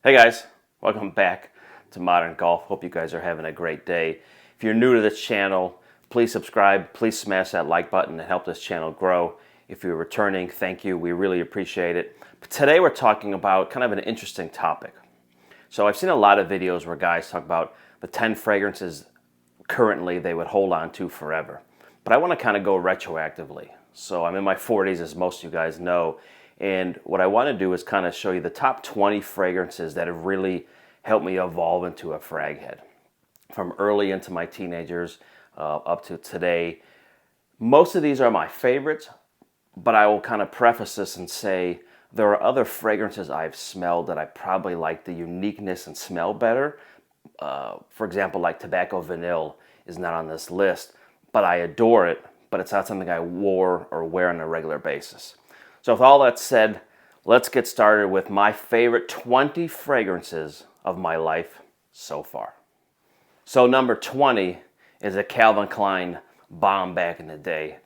Hey guys, welcome back to Modern Golf. Hope you guys are having a great day. If you're new to this channel, please subscribe, please smash that like button and help this channel grow. If you're returning, thank you, we really appreciate it. But today we're talking about kind of an interesting topic. So I've seen a lot of videos where guys talk about the 10 fragrances currently they would hold on to forever. But I want to kind of go retroactively. So I'm in my 40s, as most of you guys know, and what I want to do is kind of show you the top 20 fragrances that have really helped me evolve into a frag head. From early into my teenagers up to today. Most of these are my favorites, but I will kind of preface this and say there are other fragrances I've smelled that I probably like the uniqueness and smell better. For example, like Tobacco Vanille is not on this list, but I adore it, but it's not something I wore or wear on a regular basis. So with all that said, let's get started with my favorite 20 fragrances of my life so far. So number 20 is a Calvin Klein bomb back in the day,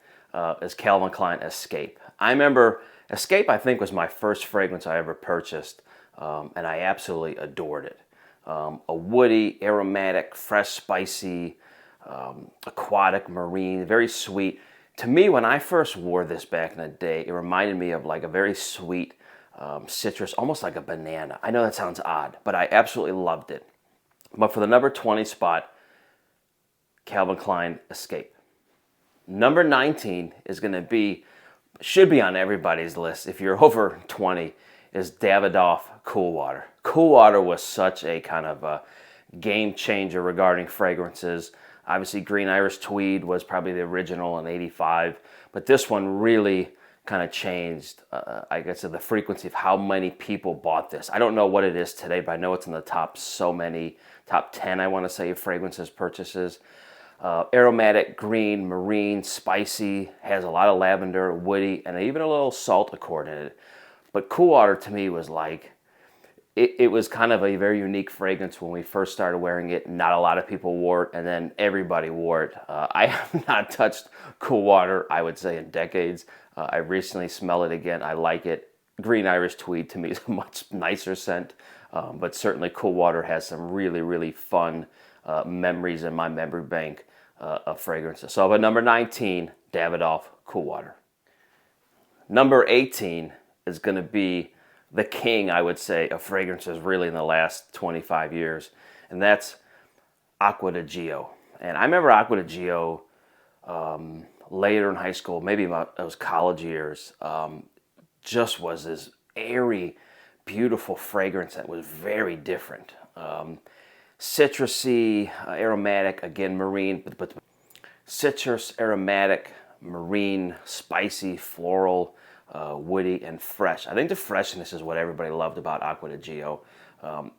is Calvin Klein Escape. I remember Escape, I think, was my first fragrance I ever purchased, and I absolutely adored it. A woody, aromatic, fresh, spicy, aquatic, marine, very sweet. To me, when I first wore this back in the day, it reminded me of like a very sweet citrus, almost like a banana. I know that sounds odd, but I absolutely loved it. But for the number 20 spot, Calvin Klein Escape. Number 19 is going to be, should be on everybody's list if you're over 20, is Davidoff Cool Water. Cool Water was such a kind of a game changer regarding fragrances. Obviously, Green Irish Tweed was probably the original in '85, but this one really kind of changed, I guess, the frequency of how many people bought this. I don't know what it is today, but I know it's in the top 10, I want to say, fragrances purchases. Aromatic, green, marine, spicy, has a lot of lavender, woody, and even a little salt accord in it. But Cool Water to me was like, it was kind of a very unique fragrance when we first started wearing it. Not a lot of people wore it, and then everybody wore it. I have not touched Cool Water, I would say, in decades. I recently smelled it again. I like it. Green Irish Tweed to me is a much nicer scent, but certainly Cool Water has some really, really fun memories in my memory bank of fragrances. So at number 19, Davidoff Cool Water. Number 18 is going to be the king, I would say, of fragrances really in the last 25 years, and that's Aqua de Geo. And I remember Aqua de Geo later in high school, maybe about those college years, just was this airy, beautiful fragrance that was very different. Citrusy, aromatic, again, marine, but citrus, aromatic, marine, spicy, floral, woody, and fresh. I think the freshness is what everybody loved about Aqua de Geo.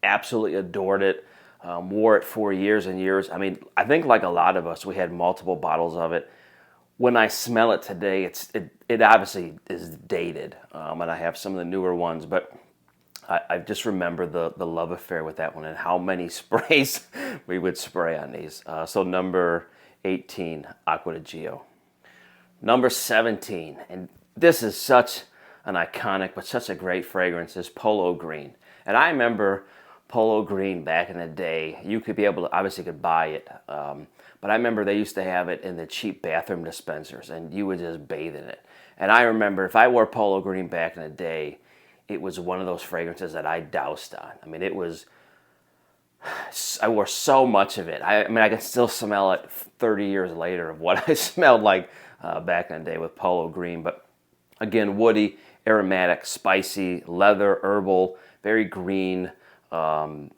Absolutely adored it. Wore it for years and years. I mean, I think like a lot of us, we had multiple bottles of it. When I smell it today, it obviously is dated, and I have some of the newer ones, but I just remember the love affair with that one and how many sprays we would spray on these. So number 18, Aqua de Geo. Number 17, and this is such an iconic but such a great fragrance, is Polo Green. And I remember Polo Green back in the day. You could be able to, obviously could buy it, but I remember they used to have it in the cheap bathroom dispensers, and you would just bathe in it. And I remember if I wore Polo Green back in the day, it was one of those fragrances that I doused on. I mean, I wore so much of it. I mean, I can still smell it 30 years later of what I smelled like back in the day with Polo Green. But again, woody, aromatic, spicy, leather, herbal, very green, and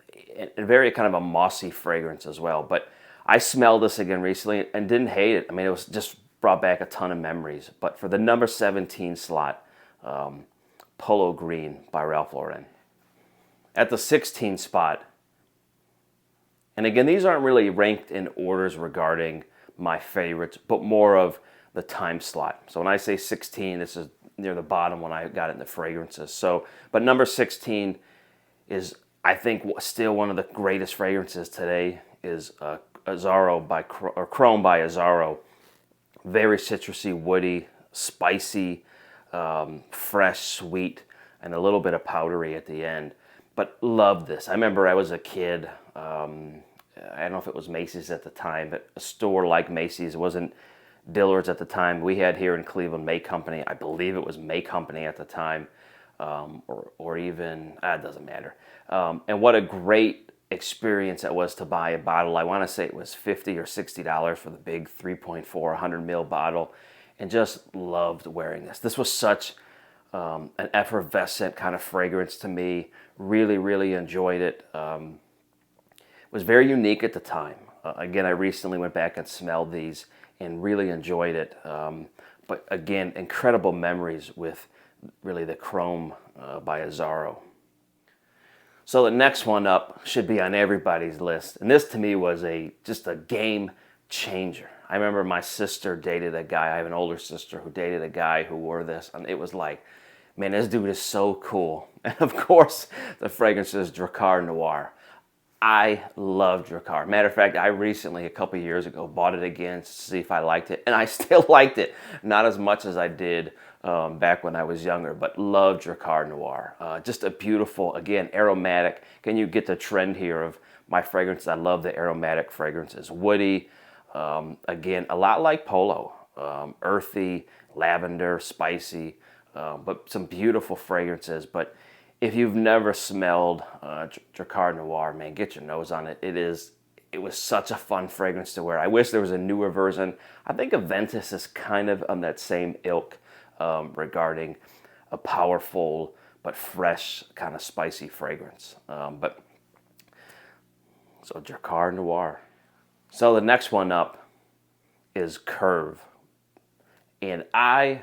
very kind of a mossy fragrance as well. But I smelled this again recently and didn't hate it. I mean, it was just brought back a ton of memories. But for the number 17 slot, Polo Green by Ralph Lauren. At the 16 spot, and again, these aren't really ranked in orders regarding my favorites, but more of the time slot. So when I say 16, this is near the bottom when I got into fragrances. So, but number 16 is, I think, still one of the greatest fragrances today, is Aaro Chrome by Aaro. Very citrusy, woody, spicy, fresh, sweet, and a little bit of powdery at the end. but loved this. I remember I was a kid. I don't know if it was Macy's at the time, but a store like Macy's. It wasn't Dillard's at the time. We had here in Cleveland May Company. I believe it was May Company at the time, or even, it doesn't matter. And what a great experience it was to buy a bottle. I want to say it was $50 or $60 for the big 3.4 100 ml bottle, and just loved wearing this. This was such an effervescent kind of fragrance to me. Really, really enjoyed it. It was very unique at the time. Again, I recently went back and smelled these and really enjoyed it. But again, incredible memories with really the Chrome by Aaro. So the next one up should be on everybody's list. And this to me was just a game changer. I remember my sister dated a guy. I have an older sister who dated a guy who wore this. And it was like, man, this dude is so cool. And of course, the fragrance is Drakkar Noir. I love Drakkar. Matter of fact, I recently, a couple years ago, bought it again to see if I liked it. And I still liked it. Not as much as I did back when I was younger, but love Drakkar Noir. Just a beautiful, again, aromatic. Can you get the trend here of my fragrances? I love the aromatic fragrances. Woody, again, a lot like Polo. Earthy, lavender, spicy, but some beautiful fragrances. But if you've never smelled Drakkar Noir, man, get your nose on it. It was such a fun fragrance to wear. I wish there was a newer version. I think Aventus is kind of on that same ilk regarding a powerful but fresh kind of spicy fragrance. So Drakkar Noir. So the next one up is Curve. And I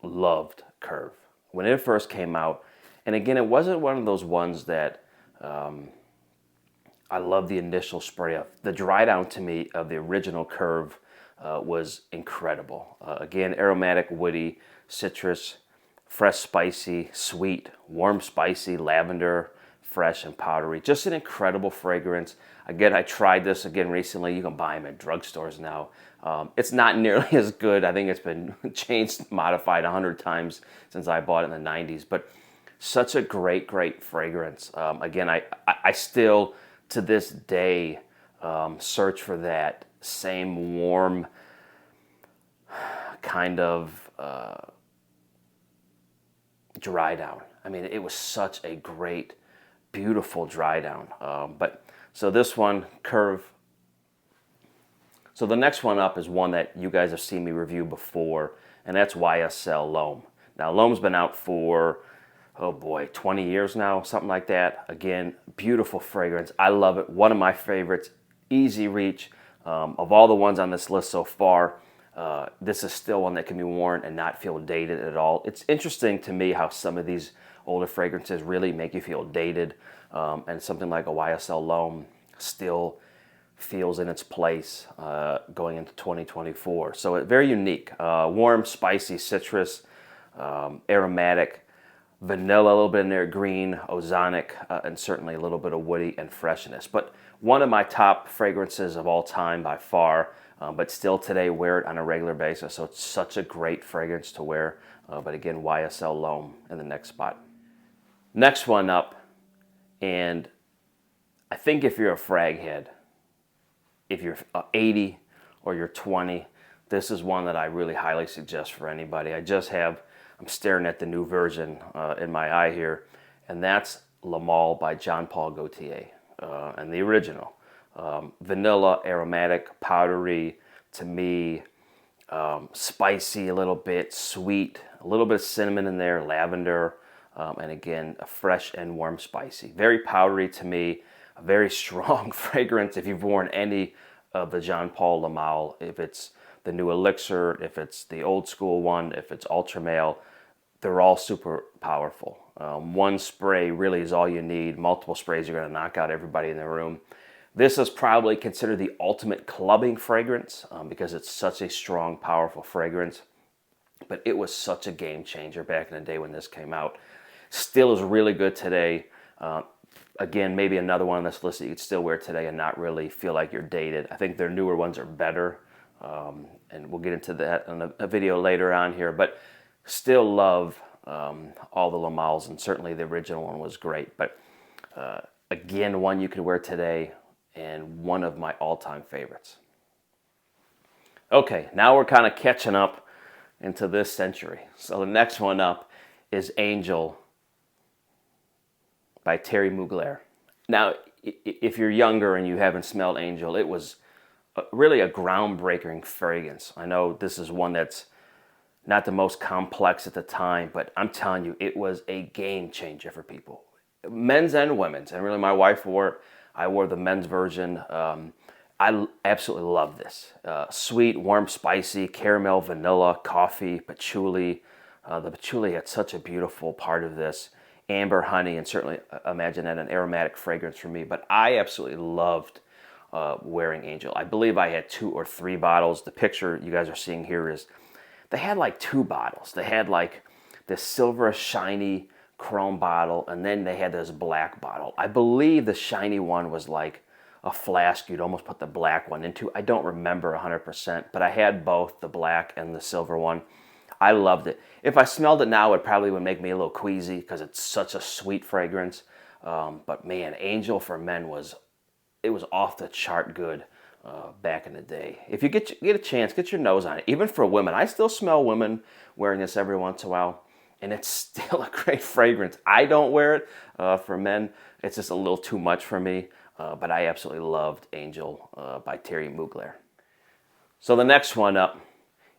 loved Curve. When it first came out, and again, it wasn't one of those ones that I love the initial spray of. The dry down to me of the original Curve was incredible. Again, aromatic, woody, citrus, fresh, spicy, sweet, warm, spicy, lavender, fresh and powdery. Just an incredible fragrance. Again, I tried this again recently. You can buy them at drugstores now. It's not nearly as good. I think it's been changed, modified 100 times since I bought it in the 90s. But such a great, great fragrance. Again, I still, to this day, search for that same warm kind of dry down. I mean, it was such a great, beautiful dry down. So this one, Curve. So the next one up is one that you guys have seen me review before, and that's YSL L'Homme. Now, L'Homme's been out for, oh boy, 20 years now, something like that. Again, beautiful fragrance. I love it. One of my favorites, easy reach. Of all the ones on this list so far, this is still one that can be worn and not feel dated at all. It's interesting to me how some of these older fragrances really make you feel dated, and something like a YSL L'Homme still feels in its place going into 2024. So it's very unique. Warm, spicy, citrus, aromatic, vanilla, a little bit in there, green, ozonic, and certainly a little bit of woody and freshness. But one of my top fragrances of all time by far, but still today wear it on a regular basis. So it's such a great fragrance to wear. But again, YSL L'Homme in the next spot. Next one up, and I think if you're a frag head, if you're 80 or you're 20, this is one that I really highly suggest for anybody. I'm staring at the new version in my eye here, and that's Lamal by Jean Paul Gaultier, and the original. Vanilla, aromatic, powdery, to me, spicy a little bit, sweet, a little bit of cinnamon in there, lavender, and again, a fresh and warm spicy. Very powdery to me, a very strong fragrance. If you've worn any of the Jean Paul Lamal, if it's the new Elixir, if it's the old school one, if it's Ultra Male, they're all super powerful. One spray really is all you need. Multiple sprays are going to knock out everybody in the room. This is probably considered the ultimate clubbing fragrance because it's such a strong, powerful fragrance. But it was such a game changer back in the day when this came out. Still is really good today. Again, maybe another one on this list that you could still wear today and not really feel like you're dated. I think their newer ones are better. And we'll get into that in a video later on here. But still love all the Lamals, and certainly the original one was great. But Again, one you could wear today, and one of my all-time favorites. Okay, now we're kind of catching up into this century. So the next one up is Angel by Thierry Mugler. Now, if you're younger and you haven't smelled Angel, it was really a groundbreaking fragrance. I know this is one that's not the most complex at the time, but I'm telling you, it was a game changer for people, men's and women's. And really, my wife I wore the men's version. I absolutely love this. Sweet, warm, spicy, caramel, vanilla, coffee, patchouli. The patchouli had such a beautiful part of this. Amber, honey, and certainly imagine that an aromatic fragrance for me. But I absolutely loved wearing Angel. I believe I had 2 or 3 bottles. The picture you guys are seeing here is they had like 2 bottles. They had like this silver shiny chrome bottle, and then they had this black bottle. I believe the shiny one was like a flask you'd almost put the black one into. I don't remember 100%, but I had both the black and the silver one. I loved it. If I smelled it now, it probably would make me a little queasy because it's such a sweet fragrance. But man, Angel for men was off the chart good back in the day. If you get a chance, get your nose on it. Even for women, I still smell women wearing this every once in a while, and it's still a great fragrance. I don't wear it. For men, it's just a little too much for me. But I absolutely loved Angel by Thierry Mugler. So the next one up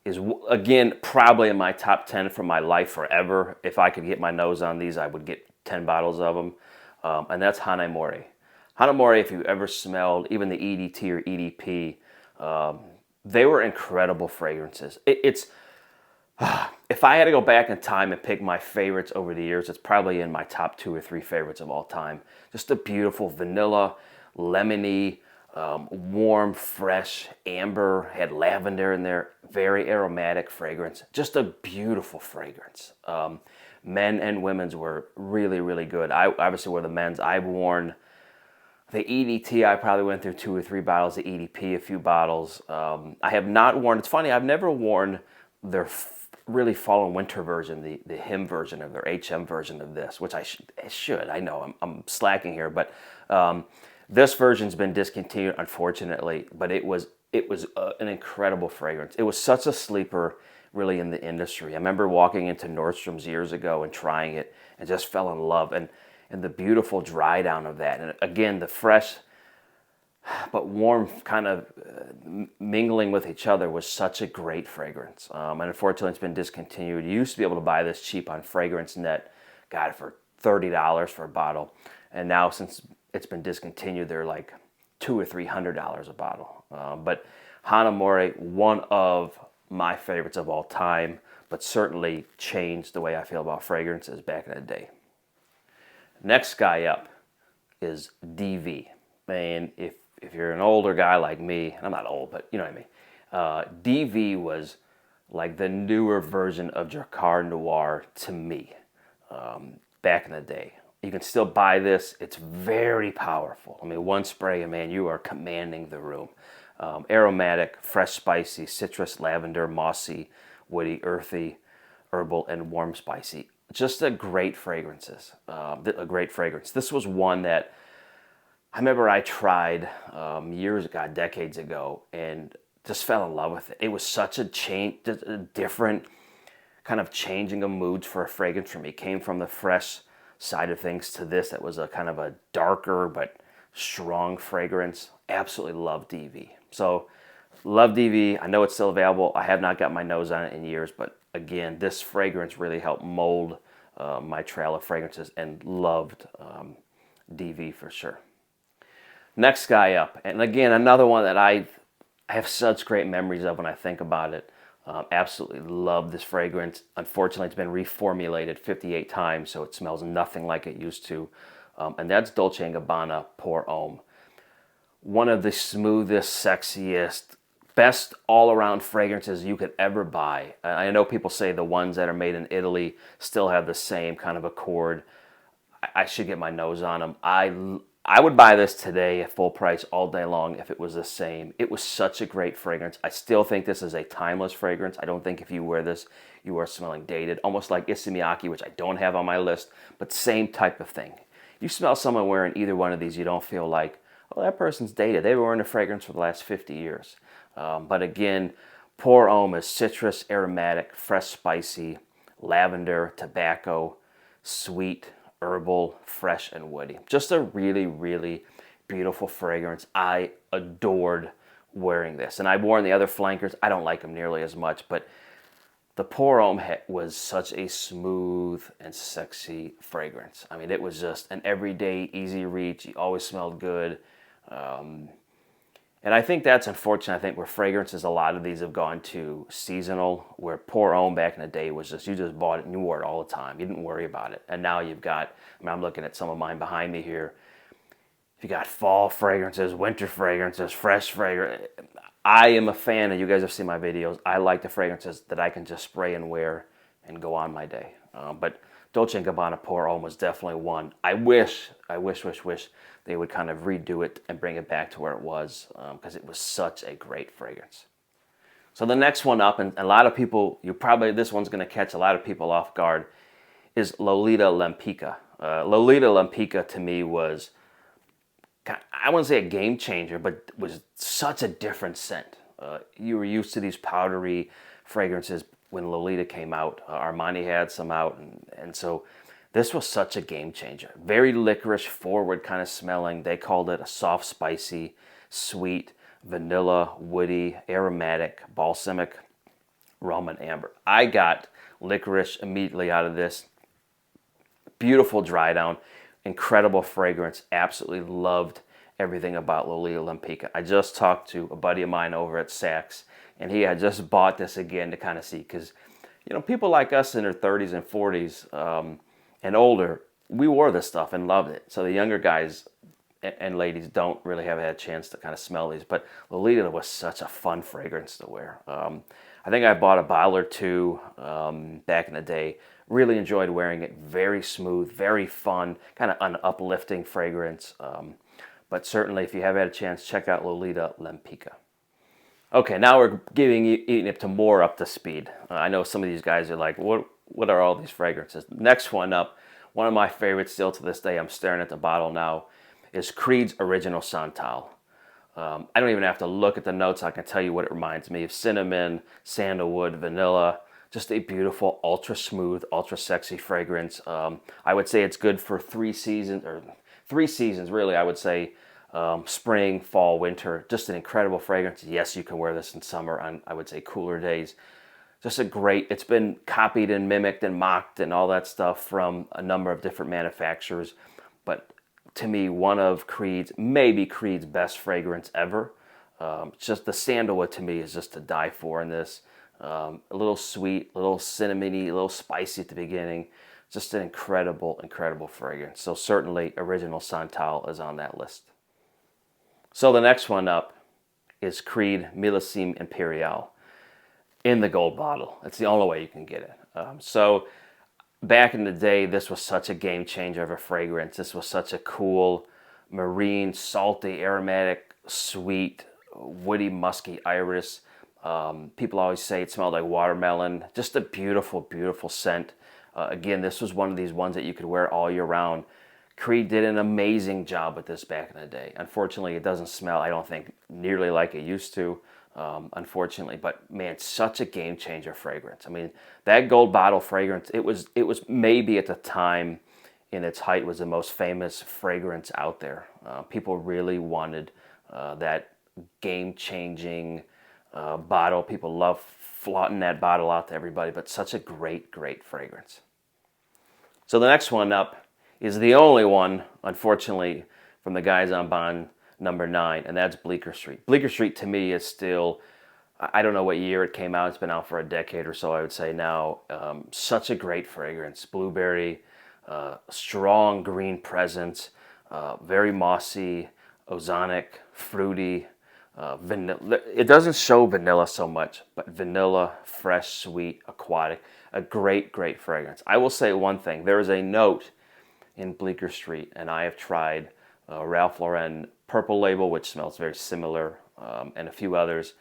is, again, probably in my top 10 for my life forever. If I could get my nose on these, I would get 10 bottles of them. And that's Hana Mori. Hana Mori, if you ever smelled even the EDT or EDP, they were incredible fragrances. If I had to go back in time and pick my favorites over the years, it's probably in my top 2 or 3 favorites of all time. Just a beautiful vanilla, lemony, warm, fresh, amber, had lavender in there, very aromatic fragrance. Just a beautiful fragrance. Men and women's were really, really good. I obviously wore the men's. I've worn the EDT. I probably went through 2 or 3 bottles. The EDP, a few bottles. I have not worn, it's funny, I've never worn their really fall and winter version, the HIM version of their HM version of this, which I should. I know I'm slacking here, but this version's been discontinued, unfortunately. But it was an incredible fragrance. It was such a sleeper, really, in the industry. I remember walking into Nordstrom's years ago and trying it, and just fell in love. And the beautiful dry down of that, and again the fresh but warm kind of mingling with each other was such a great fragrance. And unfortunately, it's been discontinued. You used to be able to buy this cheap on Fragrance Net, got it for $30 for a bottle. And now, since it's been discontinued, they're like $200 or $300 a bottle. But Hana Mori, one of my favorites of all time, but certainly changed the way I feel about fragrances back in the day. Next guy up is DV. And if you're an older guy like me, and I'm not old, but you know what I mean, DV was like the newer version of Drakkar Noir to me back in the day. You can still buy this. It's very powerful. I mean, one spray, and man, you are commanding the room. Aromatic, fresh, spicy, citrus, lavender, mossy, woody, earthy, herbal, and warm, spicy. Just a great fragrances. A great fragrance. This was one that I remember I tried years ago, decades ago, and just fell in love with it. It was such a change, a different kind of changing of moods for a fragrance for me. It came from the fresh side of things to this that was a kind of a darker but strong fragrance. Absolutely love DV. So love DV. I know it's still available. I have not got my nose on it in years, but again, this fragrance really helped mold my trail of fragrances, and loved DV for sure. Next guy up, and again, another one that I have such great memories of when I think about it. Absolutely love this fragrance. Unfortunately, it's been reformulated 58 times, so it smells nothing like it used to. And that's Dolce Gabbana Pour Homme. One of the smoothest, sexiest, best all-around fragrances you could ever buy. I know people say the ones that are made in Italy still have the same kind of accord. I should get my nose on them. I would buy this today at full price all day long if it was the same. It was such a great fragrance. I still think this is a timeless fragrance. I don't think if you wear this, you are smelling dated. Almost like Issey Miyake, which I don't have on my list, but same type of thing. You smell someone wearing either one of these, you don't feel like, oh, that person's dated. They were wearing a fragrance for the last 50 years. But again, Pour Homme is citrus, aromatic, fresh, spicy, lavender, tobacco, sweet, herbal, fresh, and woody. Just a really, really beautiful fragrance. I adored wearing this. And I've worn the other flankers. I don't like them nearly as much, but the Pour Homme was such a smooth and sexy fragrance. I mean, it was just an everyday, easy reach. You always smelled good. And I think that's unfortunate. I think where fragrances, a lot of these have gone to seasonal, where Pour Homme back in the day was just, you just bought it and you wore it all the time. You didn't worry about it. And now you've got, I mean, I'm looking at some of mine behind me here. You got fall fragrances, winter fragrances, fresh fragrance. I am a fan, and you guys have seen my videos. I like the fragrances that I can just spray and wear and go on my day. But Dolce & Gabbana Pour Homme was definitely one. I wish they would kind of redo it and bring it back to where it was, because it was such a great fragrance. So the next one up, and a lot of people, this one's going to catch a lot of people off guard, is Lolita Lempicka. Lolita Lempicka to me was, I wouldn't say a game changer, but was such a different scent. You were used to these powdery fragrances when Lolita came out. Armani had some out, and so this was such a game changer. Very licorice forward kind of smelling. They called it a soft, spicy, sweet, vanilla, woody, aromatic, balsamic, rum, and amber. I got licorice immediately out of this. Beautiful dry down. Incredible fragrance. Absolutely loved everything about Lolita Lempicka. I just talked to a buddy of mine over at Saks, and he had just bought this again to kind of see, because people like us in their 30s and 40s and older, we wore this stuff and loved it. So the younger guys and ladies don't really have had a chance to kind of smell these, but Lolita was such a fun fragrance to wear. I think I bought a bottle or two back in the day. Really enjoyed wearing it. Very smooth, very fun, kind of an uplifting fragrance. But certainly, if you have had a chance, check out Lolita Lempicka. Okay, now we're eating it to more up to speed. I know some of these guys are like, what are all these fragrances? Next one up, one of my favorites still to this day, I'm staring at the bottle now, is Creed's Original Santal. I don't even have to look at the notes. I can tell you what it reminds me of: cinnamon, sandalwood, vanilla. Just a beautiful, ultra smooth, ultra sexy fragrance. I would say it's good for 3 seasons, or 3 seasons really, I would say. Spring, fall, winter. Just an incredible fragrance. Yes, you can wear this in summer on, I would say, cooler days. Just it's been copied and mimicked and mocked and all that stuff from a number of different manufacturers. But to me, one of maybe Creed's best fragrance ever. Just the sandalwood to me is just to die for in this. A little sweet, a little cinnamony, a little spicy at the beginning. Just an incredible, incredible fragrance. So certainly Original Santal is on that list. So the next one up is Creed Milim Imperial in the gold bottle. It's the only way you can get it. So back in the day, this was such a game changer of a fragrance. This was such a cool, marine, salty, aromatic, sweet, woody, musky iris. People always say it smelled like watermelon. Just a beautiful, beautiful scent. Again, this was one of these ones that you could wear all year round. Creed did an amazing job with this back in the day. Unfortunately, it doesn't smell, I don't think, nearly like it used to, unfortunately. But man, such a game changer fragrance. I mean, that gold bottle fragrance, it was maybe at the time in its height was the most famous fragrance out there. People really wanted that game-changing bottle. People love flaunting that bottle out to everybody, but such a great, great fragrance. So the next one up is the only one, unfortunately, from the guys on Bond number 9, and that's Bleecker Street. Bleecker Street to me is still, I don't know what year it came out. It's been out for a decade or so, I would say now. Such a great fragrance. Blueberry, strong green presence, very mossy, ozonic, fruity, vanilla. It doesn't show vanilla so much, but vanilla, fresh, sweet, aquatic. A great, great fragrance. I will say one thing. There is a note in Bleecker Street, and I have tried Ralph Lauren Purple Label, which smells very similar, and a few others.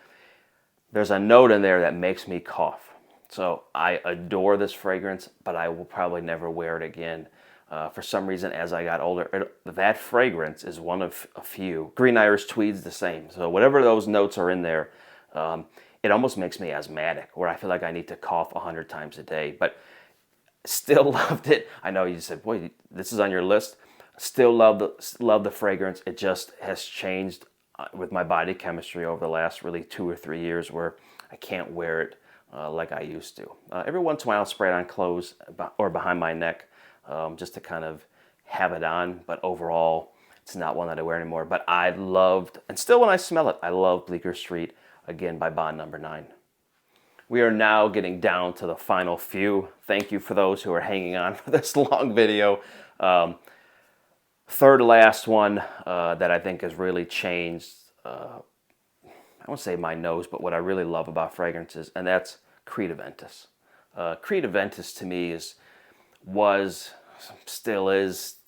There's a note in there that makes me cough. So I adore this fragrance, but I will probably never wear it again. For some reason, as I got older, that fragrance is one of a few. Green Irish Tweed's the same. So whatever those notes are in there, it almost makes me asthmatic, where I feel like I need to cough 100 times a day. But still loved it. I know you said, boy, this is on your list. Still love the fragrance. It just has changed with my body chemistry over the last really 2 or 3 years, where I can't wear it like I used to. Every once in a while, I'll spray it on clothes or behind my neck, just to kind of have it on. But overall, it's not one that I wear anymore. But I loved, and still when I smell it, I love Bleecker Street, again by Bond Number 9. We are now getting down to the final few. Thank you for those who are hanging on for this long video. Third to last one that I think has really changed, I won't say my nose, but what I really love about fragrances, and that's Creed Aventus. Creed Aventus to me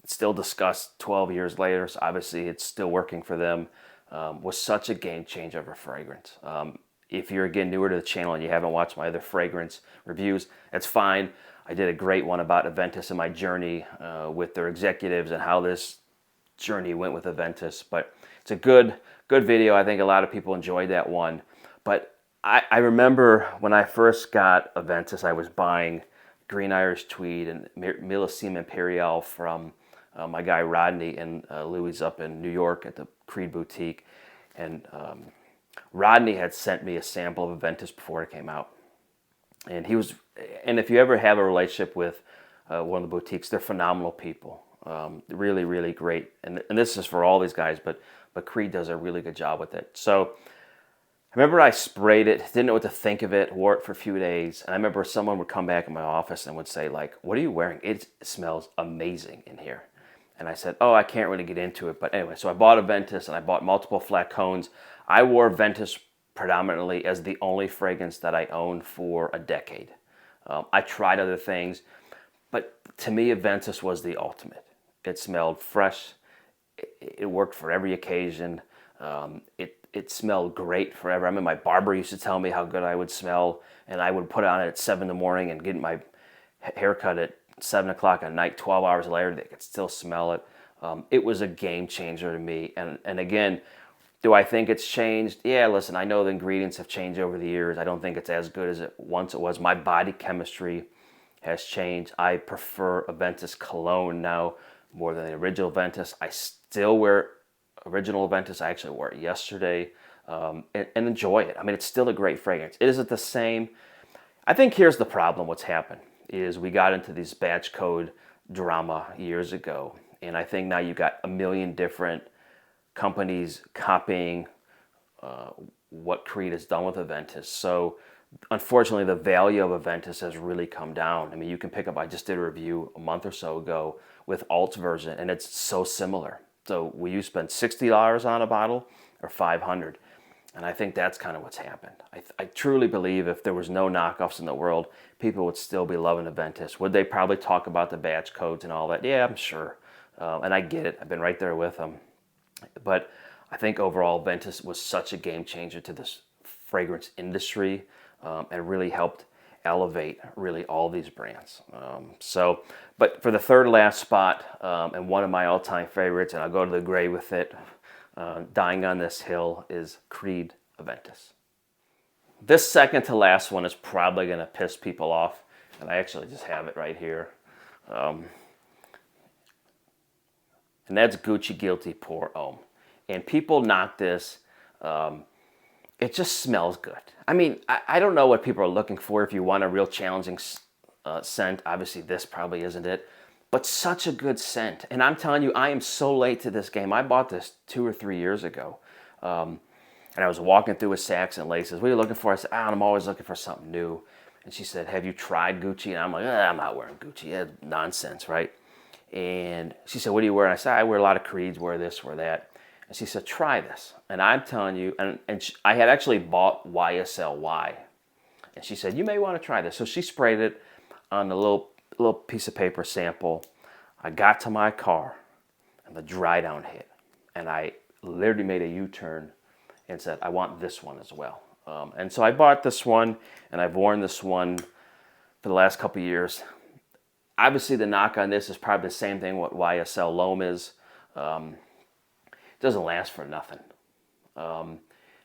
still discussed 12 years later, so obviously it's still working for them, was such a game changer of a fragrance. If you're, again, newer to the channel and you haven't watched my other fragrance reviews, that's fine. I did a great one about Aventus and my journey with their executives and how this journey went with Aventus. But it's a good video. I think a lot of people enjoyed that one. But I remember when I first got Aventus, I was buying Green Irish Tweed and Milim Imperial from my guy Rodney and Louis up in New York at the Creed Boutique. And Rodney had sent me a sample of Aventus before it came out. And if you ever have a relationship with one of the boutiques, they're phenomenal people. Really, really great. And this is for all these guys, but Creed does a really good job with it. So I remember I sprayed it, didn't know what to think of it, wore it for a few days. And I remember someone would come back in my office and would say, like, what are you wearing? It smells amazing in here. And I said, oh, I can't really get into it. But anyway, so I bought Aventus and I bought multiple flacons. I wore Aventus predominantly as the only fragrance that I owned for a decade. I tried other things, but to me, Aventus was the ultimate. It smelled fresh. It worked for every occasion. It smelled great forever. I mean, my barber used to tell me how good I would smell, and I would put it on at 7 in the morning and get my haircut at 7 o'clock at night. 12 hours later, they could still smell it. It was a game changer to me. And again, do I think it's changed? Yeah, listen, I know the ingredients have changed over the years. I don't think it's as good as it once it was. My body chemistry has changed. I prefer Aventus cologne now more than the original Aventus. I still wear original Aventus. I actually wore it yesterday and enjoy it. I mean, it's still a great fragrance. Is it the same? I think here's the problem. What's happened is we got into this batch code drama years ago. And I think now you've got a million different companies copying what Creed has done with Aventus. So unfortunately, the value of Aventus has really come down. I mean, you can pick up, I just did a review a month or so ago with Alt's version, and it's so similar. So will you spend $60 on a bottle or $500? And I think that's kind of what's happened. I truly believe if there was no knockoffs in the world, people would still be loving Aventus. Would they probably talk about the batch codes and all that? Yeah, I'm sure. And I get it. I've been right there with them. But I think overall, Aventus was such a game changer to this fragrance industry and really helped elevate really all these brands. But for the third last spot and one of my all-time favorites, and I'll go to the grave with it, dying on this hill, is Creed Aventus. This second to last one is probably going to piss people off, and I actually just have it right here. And that's Gucci Guilty Pour Homme. And people knock this. It just smells good. I mean, I don't know what people are looking for. If you want a real challenging scent, obviously this probably isn't it. But such a good scent. And I'm telling you, I am so late to this game. I bought this 2 or 3 years ago. And I was walking through with Saks and Laces. What are you looking for? I said, I'm always looking for something new. And she said, have you tried Gucci? And I'm like, I'm not wearing Gucci. That's nonsense, right? And she said, what do you wear? And I said, I wear a lot of Creeds, wear this, wear that. And she said, try this. And I'm telling you, I had actually bought YSLY. And she said, you may want to try this. So she sprayed it on a little piece of paper sample. I got to my car and the dry down hit. And I literally made a U-turn and said, I want this one as well. And so I bought this one and I've worn this one for the last couple of years. Obviously, the knock on this is probably the same thing what YSL Loam is. It doesn't last for nothing.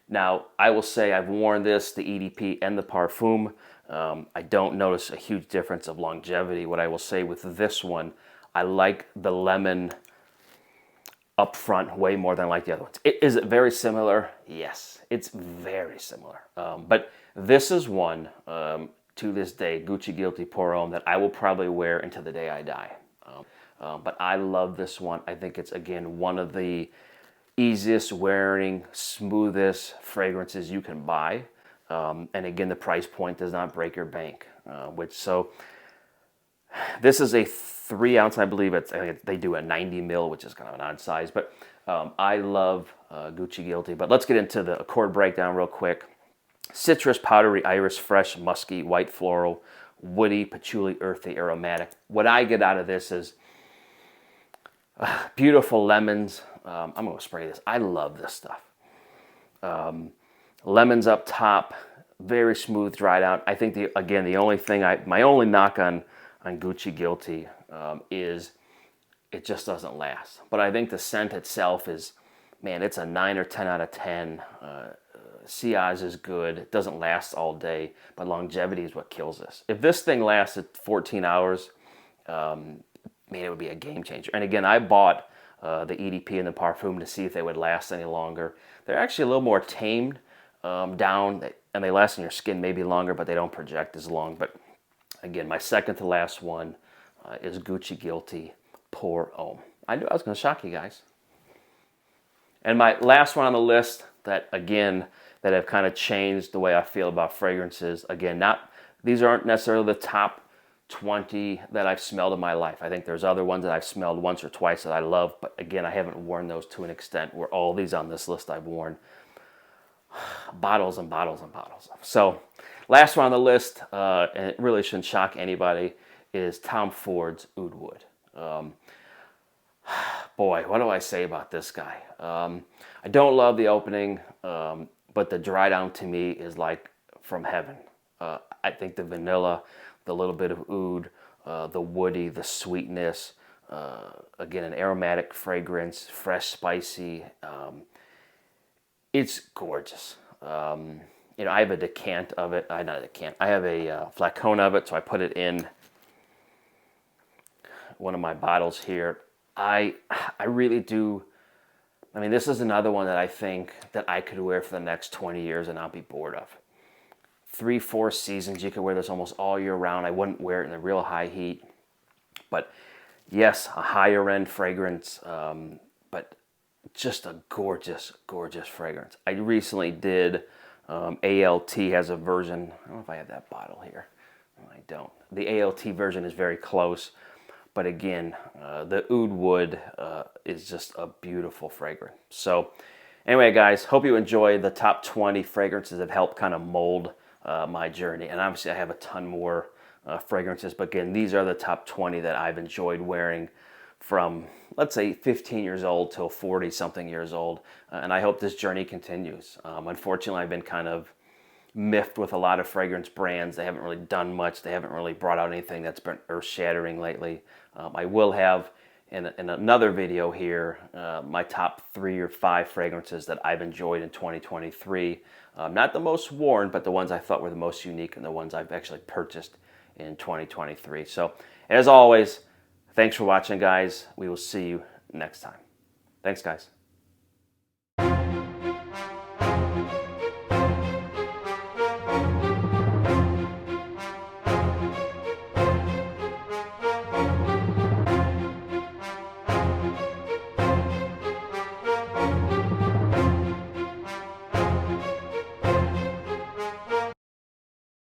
Now, I will say I've worn this, the EDP and the Parfum. I don't notice a huge difference of longevity. What I will say with this one, I like the lemon up front way more than I like the other ones. Is it very similar? Yes, it's very similar. But this is one, to this day, Gucci Guilty Pour Homme, that I will probably wear until the day I die. But I love this one. I think it's, again, one of the easiest wearing, smoothest fragrances you can buy. And again, the price point does not break your bank. So this is a 3 ounce, I believe they do a 90 mil, which is kind of an odd size, but I love Gucci Guilty. But let's get into the accord breakdown real quick. Citrus, powdery, iris, fresh, musky, white floral, woody, patchouli, earthy, aromatic. What I get out of this is beautiful lemons. I'm going to spray this. I love this stuff. Lemons up top, very smooth, dried out. I think, the only thing, my only knock on Gucci Guilty is it just doesn't last. But I think the scent itself is, man, it's a 9 or 10 out of 10. Sillage is good. It doesn't last all day, but longevity is what kills this. If this thing lasted 14 hours, man, it would be a game changer. And again, I bought the EDP and the Parfum to see if they would last any longer. They're actually a little more tamed down, and they last in your skin maybe longer, but they don't project as long. But again, my second to last one is Gucci Guilty Pour Homme. I knew I was going to shock you guys. And my last one on the list that, again, that have kind of changed the way I feel about fragrances. Again, these aren't necessarily the top 20 that I've smelled in my life. I think there's other ones that I've smelled once or twice that I love, but again, I haven't worn those to an extent where all these on this list I've worn bottles and bottles and bottles of. So, last one on the list, and it really shouldn't shock anybody, is Tom Ford's Oudwood. Boy, what do I say about this guy? I don't love the opening, but the dry down to me is like from heaven. I think the vanilla, the little bit of oud, the woody, the sweetness, again, an aromatic fragrance, fresh, spicy. It's gorgeous. I have a decant of it. Not a decant. I have a flacon of it, so I put it in one of my bottles here. I really do. I mean, this is another one that I think that I could wear for the next 20 years and not be bored of. 3-4 seasons, you could wear this almost all year round. I wouldn't wear it in the real high heat. But yes, a higher end fragrance, but just a gorgeous, gorgeous fragrance. I recently did, ALT has a version. I don't know if I have that bottle here. No, I don't. The ALT version is very close. But again, the Oudwood is just a beautiful fragrance. So anyway, guys, hope you enjoy the top 20 fragrances that helped kind of mold my journey. And obviously I have a ton more fragrances, but again, these are the top 20 that I've enjoyed wearing from, let's say, 15 years old till 40-something years old. And I hope this journey continues. Unfortunately, I've been kind of miffed with a lot of fragrance brands. They haven't really done much. They haven't really brought out anything that's been earth-shattering lately. I will have in another video here my top 3 or 5 fragrances that I've enjoyed in 2023. Not the most worn, but the ones I thought were the most unique and the ones I've actually purchased in 2023. So, as always, thanks for watching, guys. We will see you next time. Thanks, guys.